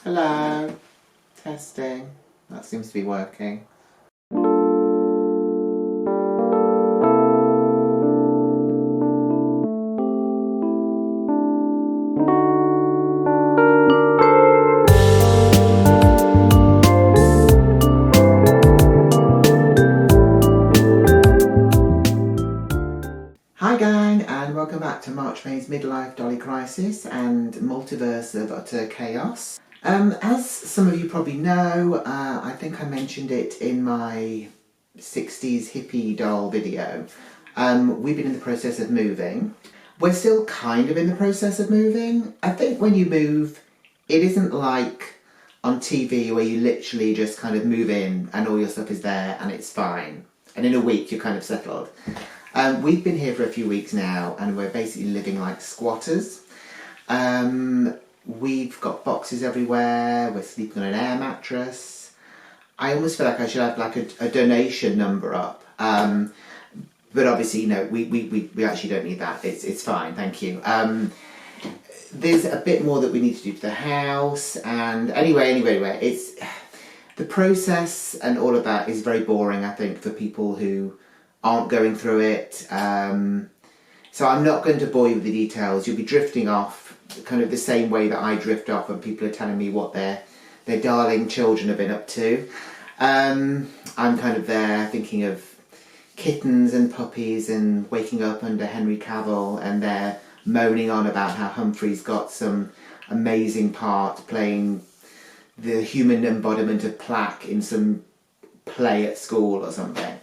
Hello. Testing. That seems to be working. Hi gang, and welcome back to March May's Midlife Dolly Crisis and Multiverse of Utter Chaos. As some of you probably know, I think I mentioned it in my 60s hippie doll video, we've been in the process of moving. We're still kind of in the process of moving. I think when you move, it isn't like on TV where you literally just kind of move in and all your stuff is there and it's fine. And in a week you're kind of settled. We've been here for a few weeks now and we're basically living like squatters. We've got boxes everywhere, we're sleeping on an air mattress. I almost feel like I should have like a donation number up. But obviously, no, we actually don't need that. It's fine, thank you. There's a bit more that we need to do to the house, and anyway, it's the process and all of that is very boring, I think, for people who aren't going through it. So I'm not going to bore you with the details. You'll be drifting off kind of the same way that I drift off when people are telling me what their darling children have been up to. I'm kind of there thinking of kittens and puppies and waking up under Henry Cavill, and they're moaning on about how Humphrey's got some amazing part playing the human embodiment of Plaque in some play at school or something.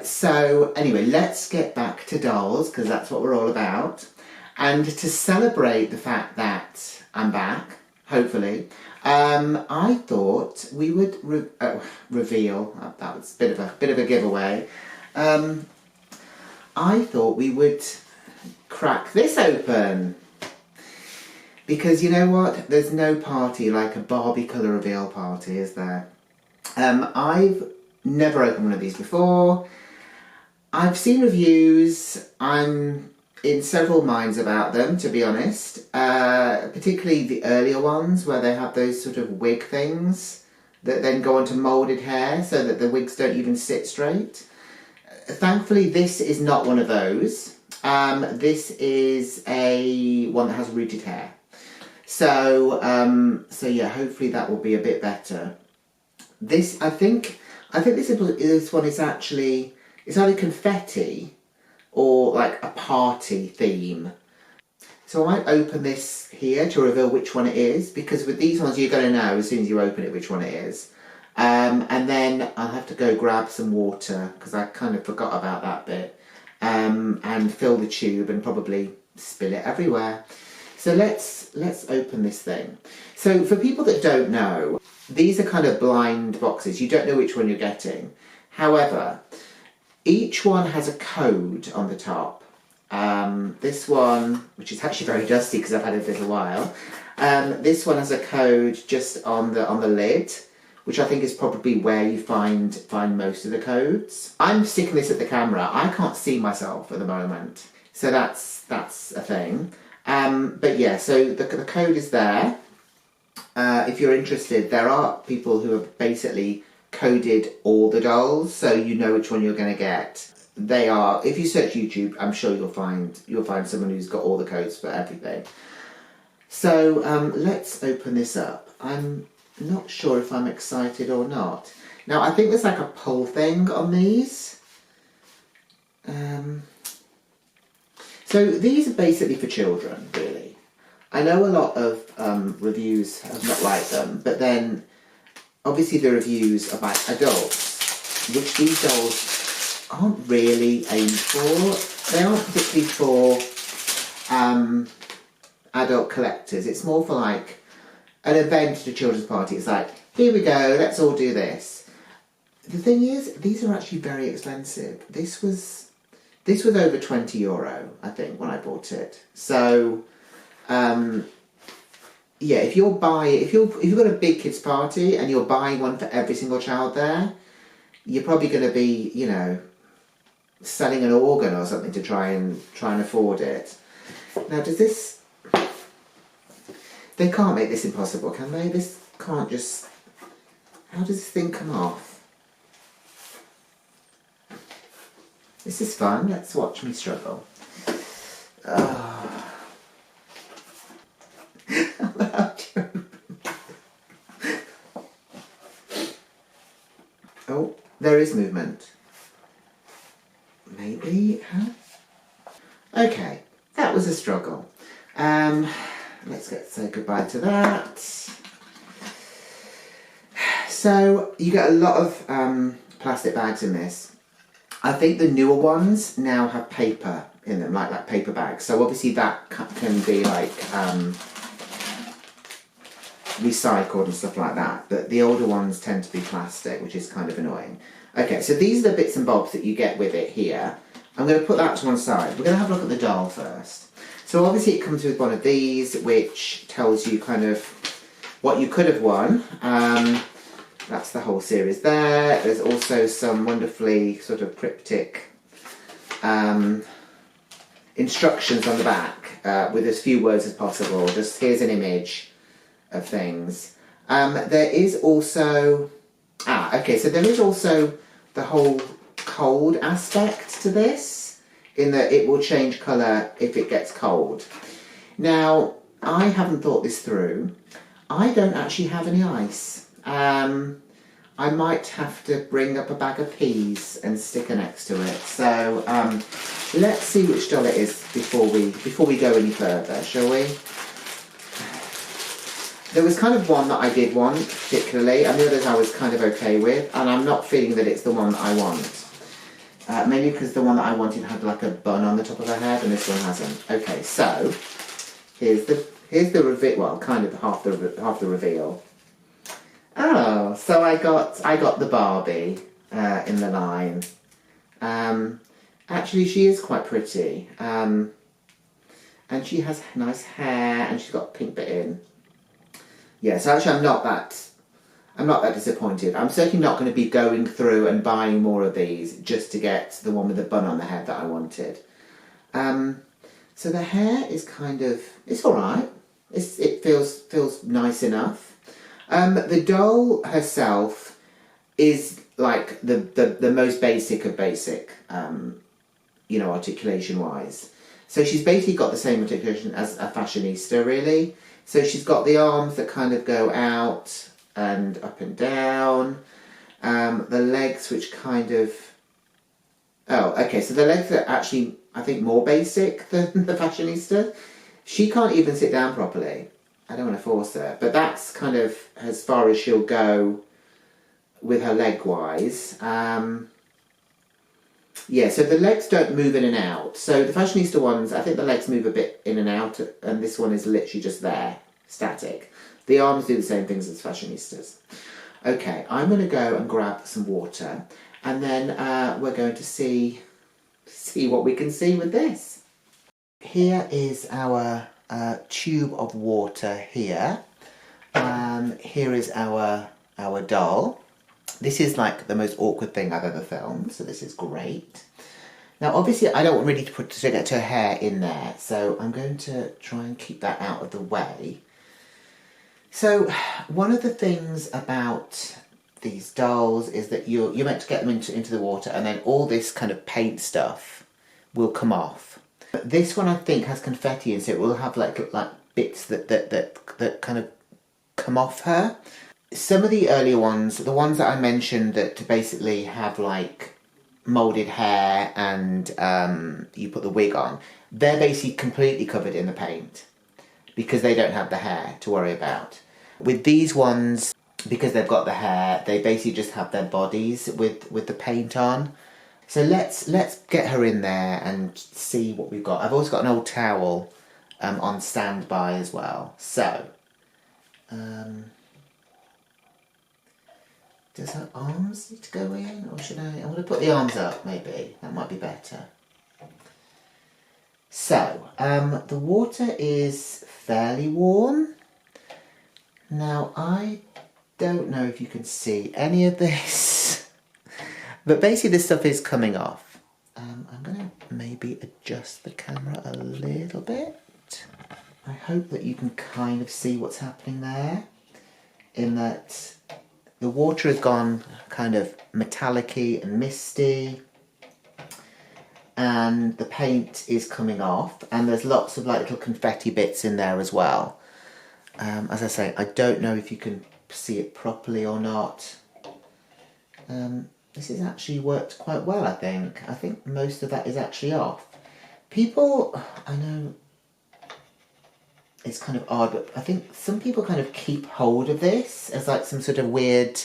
So anyway, let's get back to dolls, because that's what we're all about. And to celebrate the fact that I'm back, hopefully, I thought we would reveal, that was a bit of a giveaway, I thought we would crack this open. Because you know what? There's no party like a Barbie Colour Reveal party, is there? I've never opened one of these before. I've seen reviews. I'm in several minds about them, to be honest. Particularly the earlier ones where they have those sort of wig things that then go onto moulded hair so that the wigs don't even sit straight. Thankfully, this is not one of those. This is one that has rooted hair. So yeah, hopefully that will be a bit better. I think this one is actually, it's either confetti or like a party theme. So I might open this here to reveal which one it is, because with these ones you're going to know as soon as you open it which one it is. And then I'll have to go grab some water, because I kind of forgot about that bit, and fill the tube and probably spill it everywhere. So let's open this thing. So for people that don't know, these are kind of blind boxes. You don't know which one you're getting. However, each one has a code on the top. This one, which is actually very dusty because I've had it for a while, this one has a code just on the lid, which I think is probably where you find most of the codes. I'm sticking this at the camera. I can't see myself at the moment, so that's a thing. But yeah, so the code is there. If you're interested, there are people who have basically coded all the dolls, so you know which one you're going to get. They are, if you search YouTube, I'm sure you'll find someone who's got all the codes for everything. So let's open this up. I'm not sure if I'm excited or not. Now I think there's like a pull thing on these. So these are basically for children, really. I know a lot of reviews have not liked them, but then obviously the reviews are by adults, which these dolls aren't really aimed for. They aren't particularly for adult collectors. It's more for like an event at a children's party. It's like, here we go, let's all do this. The thing is, these are actually very expensive. This was over €20, I think, when I bought it. So yeah, if you've got a big kids party and you're buying one for every single child there, you're probably going to be, you know, selling an organ or something to try and afford it. Now, does this They can't make this impossible, can they? This can't just... How does this thing come off? This is fun. Let's watch me struggle. Oh. Oh, there is movement. Maybe, huh? Okay, that was a struggle. Let's say goodbye to that. So, you get a lot of plastic bags in this. I think the newer ones now have paper in them, like paper bags. So obviously that can be like recycled and stuff like that. But the older ones tend to be plastic, which is kind of annoying. Okay, so these are the bits and bobs that you get with it here. I'm going to put that to one side. We're going to have a look at the doll first. So obviously it comes with one of these, which tells you kind of what you could have won. That's the whole series there. There's also some wonderfully sort of cryptic instructions on the back with as few words as possible. Just here's an image of things. There is also... okay, so there is also the whole cold aspect to this, in that it will change colour if it gets cold. Now, I haven't thought this through. I don't actually have any ice. I might have to bring up a bag of peas and stick her next to it. So let's see which doll it is before we go any further, shall we? There was kind of one that I did want particularly, and the others I was kind of okay with, and I'm not feeling that it's the one that I want. Maybe because the one that I wanted had like a bun on the top of her head, and this one hasn't. Okay, so here's the reveal. Well, kind of half the reveal. Oh, so I got the Barbie in the line. Actually, she is quite pretty, and she has nice hair, and she's got a pink bit in. Yeah, so actually I'm not that disappointed. I'm certainly not going to be going through and buying more of these just to get the one with the bun on the head that I wanted. So the hair is kind of, it's alright. It feels nice enough. The doll herself is like the most basic of basic, articulation wise. So she's basically got the same articulation as a fashionista, really. So she's got the arms that kind of go out and up and down. The legs, which kind of... Oh, okay, so the legs are actually, I think, more basic than the fashionista. She can't even sit down properly. I don't want to force her, but that's kind of as far as she'll go with her leg-wise. Yeah, so the legs don't move in and out. So the fashionista ones, I think the legs move a bit in and out, and this one is literally just there, static. The arms do the same things as fashionistas. Okay, I'm going to go and grab some water, and then we're going to see what we can see with this. Here is our tube of water here. Here is our doll. This is like the most awkward thing I've ever filmed, so this is great. Now obviously I don't want really to get her hair in there, so I'm going to try and keep that out of the way. So one of the things about these dolls is that you're meant to get them into the water, and then all this kind of paint stuff will come off. But this one I think has confetti in, so it will have like bits that kind of come off her. Some of the earlier ones, the ones that I mentioned that basically have like moulded hair and you put the wig on, they're basically completely covered in the paint because they don't have the hair to worry about. With these ones, because they've got the hair, they basically just have their bodies with the paint on. So let's get her in there and see what we've got. I've also got an old towel on standby as well. So, does her arms need to go in, or should I'm going to put the arms up, maybe. That might be better. So, the water is fairly warm. Now, I don't know if you can see any of this, but basically this stuff is coming off. I'm going to maybe adjust the camera a little bit. I hope that you can kind of see what's happening there, in that the water has gone kind of metallic-y and misty, and the paint is coming off, and there's lots of like little confetti bits in there as well. As I say, I don't know if you can see it properly or not. This has actually worked quite well, I think. I think most of that is actually off. People, I know it's kind of odd, but I think some people kind of keep hold of this as like some sort of weird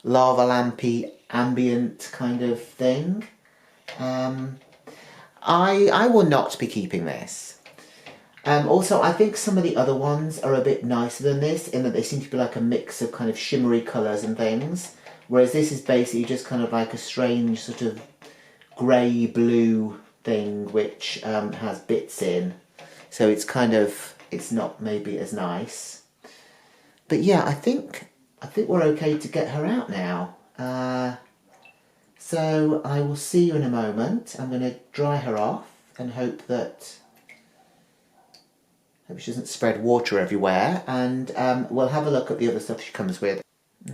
lava lampy ambient kind of thing. I will not be keeping this. Also, I think some of the other ones are a bit nicer than this, in that they seem to be like a mix of kind of shimmery colours and things, whereas this is basically just kind of like a strange sort of grey-blue thing which has bits in. So it's kind of, it's not maybe as nice. But yeah, I think we're okay to get her out now. So I will see you in a moment. I'm going to dry her off and hope she doesn't spread water everywhere, and we'll have a look at the other stuff she comes with.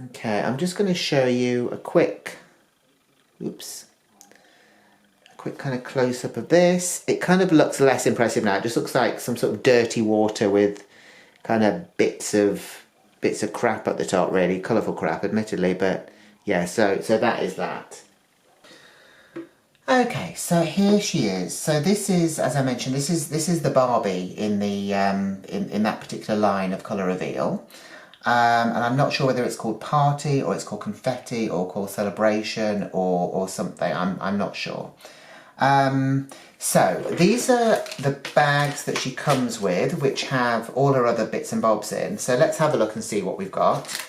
Okay, I'm just going to show you a quick kind of close-up of this. It kind of looks less impressive now. It just looks like some sort of dirty water with kind of bits of crap at the top, really. Colourful crap, admittedly, but yeah, so that is that. Okay, so here she is. So this is, as I mentioned, this is the Barbie in the in that particular line of Colour Reveal. And I'm not sure whether it's called Party or it's called Confetti or called Celebration or something. I'm not sure. So these are the bags that she comes with, which have all her other bits and bobs in. So let's have a look and see what we've got.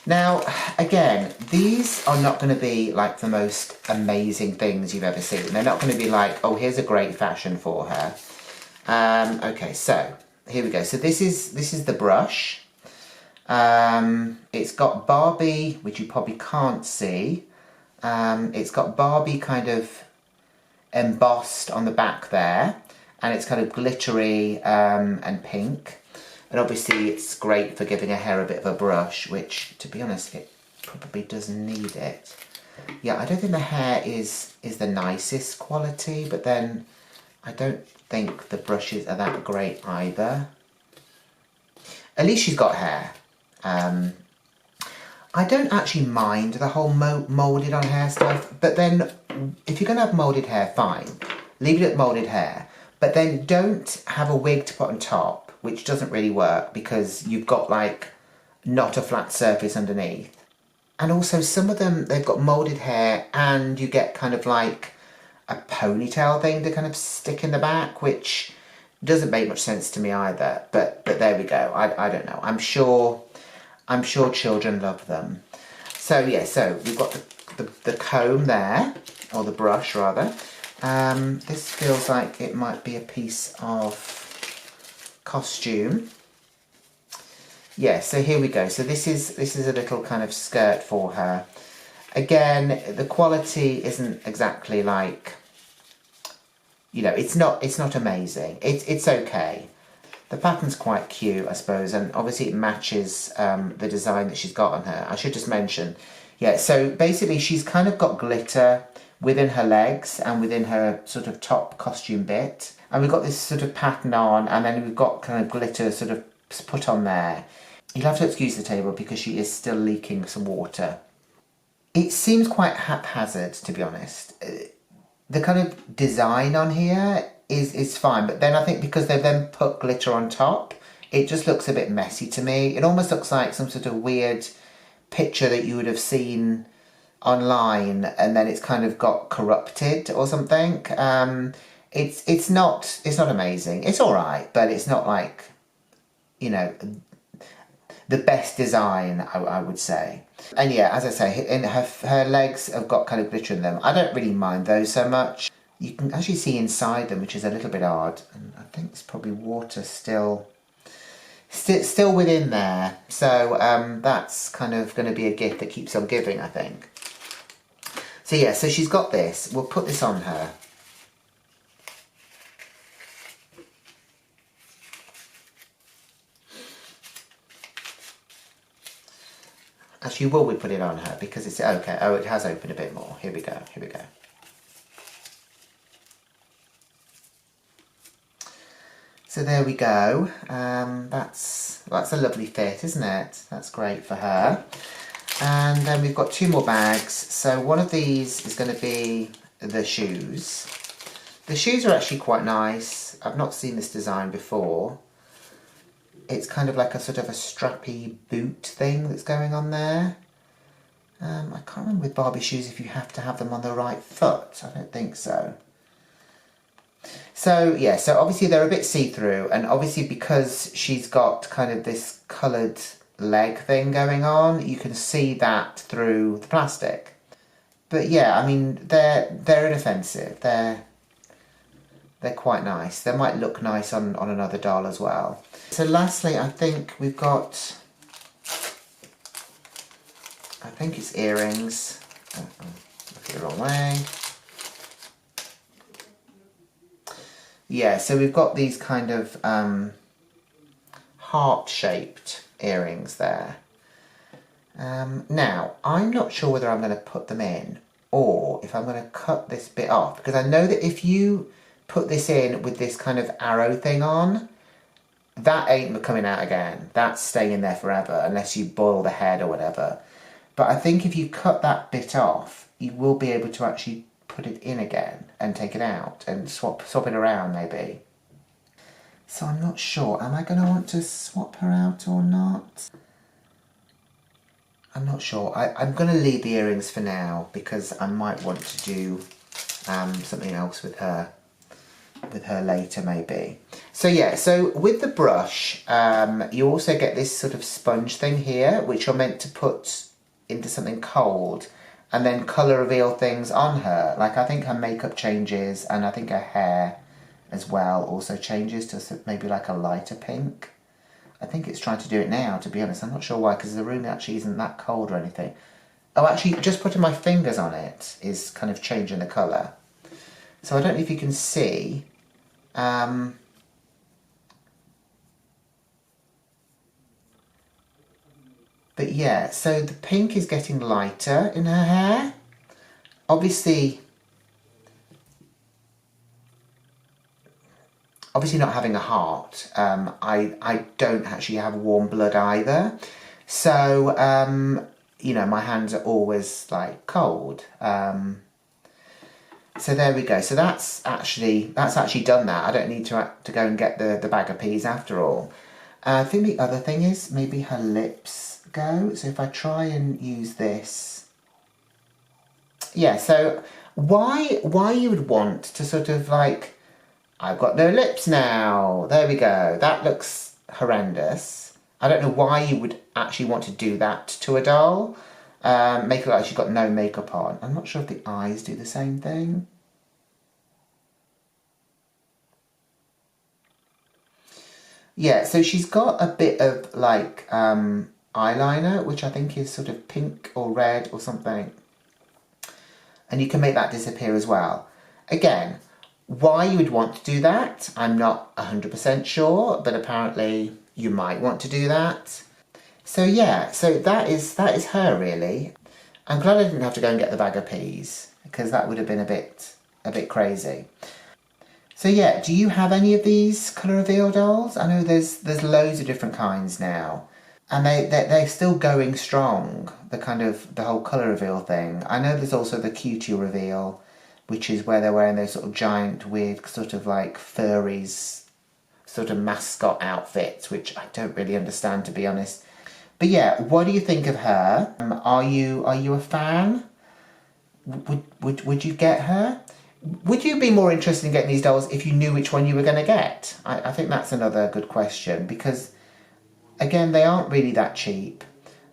Now, again, these are not going to be like the most amazing things you've ever seen. They're not going to be like, oh, here's a great fashion for her. Okay, so here we go. So this is the brush. It's got Barbie, which you probably can't see. It's got Barbie kind of embossed on the back there, and it's kind of glittery and pink. And obviously it's great for giving her hair a bit of a brush, which, to be honest, it probably doesn't need it. Yeah, I don't think the hair is the nicest quality, but then I don't think the brushes are that great either. At least she's got hair. I don't actually mind the whole moulded on hair stuff, but then if you're going to have moulded hair, fine. Leave it at moulded hair. But then don't have a wig to put on top, which doesn't really work because you've got like not a flat surface underneath. And also some of them, they've got moulded hair and you get kind of like a ponytail thing to kind of stick in the back, which doesn't make much sense to me either. But there we go. I don't know. I'm sure children love them. So yeah, so we've got the comb there, or the brush rather. This feels like it might be a piece of costume. Yeah, so here we go. So this is a little kind of skirt for her. Again, the quality isn't exactly like, you know, it's not amazing. It's okay. The pattern's quite cute, I suppose, and obviously it matches the design that she's got on her. I should just mention, yeah, so basically she's kind of got glitter within her legs and within her sort of top costume bit. And we've got this sort of pattern on, and then we've got kind of glitter sort of put on there. You'll have to excuse the table because she is still leaking some water. It seems quite haphazard, to be honest. The kind of design on here is fine, but then I think because they've then put glitter on top, it just looks a bit messy to me. It almost looks like some sort of weird picture that you would have seen online and then it's kind of got corrupted or something. It's not amazing. It's all right, but it's not like, you know, the best design, I would say. And yeah, as I say, in her legs have got kind of glitter in them. I don't really mind those so much. You can actually see inside them, which is a little bit odd. And I think it's probably water still within there. So that's kind of going to be a gift that keeps on giving, I think. So yeah, so she's got this. We'll put this on her. Actually, will we put it on her? Because it's okay. Oh, it has opened a bit more. Here we go. Here we go. So there we go. That's a lovely fit, isn't it? That's great for her. And then we've got 2 more bags. So one of these is going to be the shoes. The shoes are actually quite nice. I've not seen this design before. It's kind of like a sort of a strappy boot thing that's going on there. I can't remember with Barbie shoes if you have to have them on the right foot. I don't think so. So yeah, so obviously they're a bit see-through, and obviously because she's got kind of this coloured leg thing going on, you can see that through the plastic. But yeah, I mean, they're inoffensive. They're quite nice. They might look nice on another doll as well. So lastly, I think we've got, I think it's earrings. Look at the wrong way. Yeah, so we've got these kind of heart-shaped earrings there. Now, I'm not sure whether I'm going to put them in or if I'm going to cut this bit off, because I know that if you put this in with this kind of arrow thing on, that ain't coming out again. That's staying there forever unless you boil the head or whatever. But I think if you cut that bit off, you will be able to actually put it in again and take it out and swap it around maybe. So I'm not sure. Am I going to want to swap her out or not? I'm not sure. I'm going to leave the earrings for now because I might want to do something else with her later maybe. So yeah, so with the brush, you also get this sort of sponge thing here, which you're meant to put into something cold and then colour reveal things on her. Like I think her makeup changes, and I think her hair as well also changes to maybe like a lighter pink. I think it's trying to do it now, to be honest. I'm not sure why, because the room actually isn't that cold or anything. Oh, actually, just putting my fingers on it is kind of changing the colour. So I don't know if you can see. But yeah, so the pink is getting lighter in her hair. Obviously not having a heart. I don't actually have warm blood either. So, you know, my hands are always like cold. So there we go. So that's actually done that. I don't need to go and get the bag of peas after all. I think the other thing is maybe her lips go. So if I try and use this. Yeah, so why you would want to sort of like, I've got no lips now. There we go. That looks horrendous. I don't know why you would actually want to do that to a doll. Make it like she's got no makeup on. I'm not sure if the eyes do the same thing. Yeah, so she's got a bit of like eyeliner, which I think is sort of pink or red or something. And you can make that disappear as well. Again, why you would want to do that, I'm not 100% sure, but apparently you might want to do that. So yeah, so that is her really. I'm glad I didn't have to go and get the bag of peas, because that would have been a bit crazy. So yeah, do you have any of these colour reveal dolls? I know there's loads of different kinds now, and they're still going strong. The whole colour reveal thing. I know there's also the cutie reveal, which is where they're wearing those sort of giant, weird, sort of like furries, sort of mascot outfits, which I don't really understand, to be honest. But yeah, what do you think of her? Are you a fan? Would you get her? Would you be more interested in getting these dolls if you knew which one you were going to get? I think that's another good question, because again, they aren't really that cheap.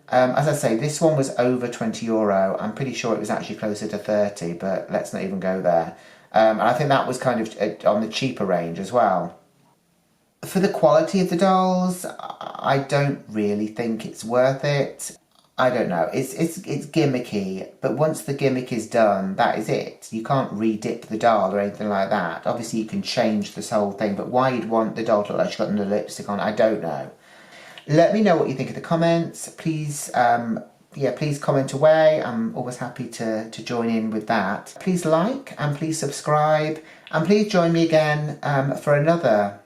As I say, this one was over €20. I'm pretty sure it was actually closer to 30, but let's not even go there. And I think that was kind of on the cheaper range as well. For the quality of the dolls, I don't really think it's worth it. I don't know. It's gimmicky, but once the gimmick is done, that is it. You can't re-dip the doll or anything like that. Obviously, you can change this whole thing, but why you'd want the doll to look like she's got no lipstick on, I don't know. Let me know what you think in the comments. Please yeah, please comment away. I'm always happy to join in with that. Please like and please subscribe, and please join me again for another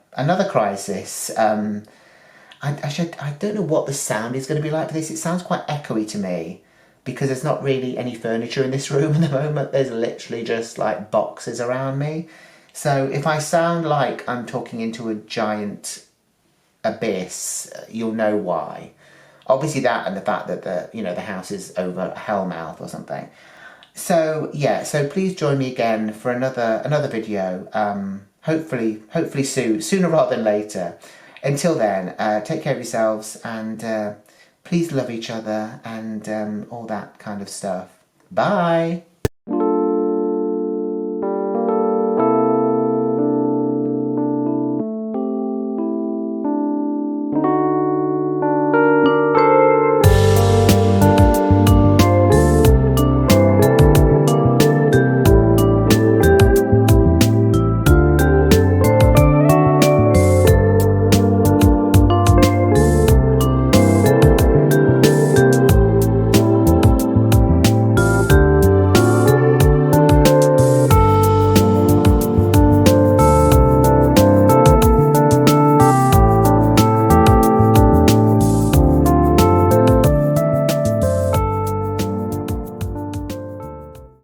crisis. I don't know what the sound is going to be like for this. It sounds quite echoey to me because there's not really any furniture in this room at the moment. There's literally just like boxes around me. So if I sound like I'm talking into a giant abyss, you'll know why. Obviously that, and the fact that the house is over Hellmouth or something. So yeah, so please join me again for another video. Hopefully sooner rather than later. Until then, take care of yourselves, and please love each other, and all that kind of stuff. Bye.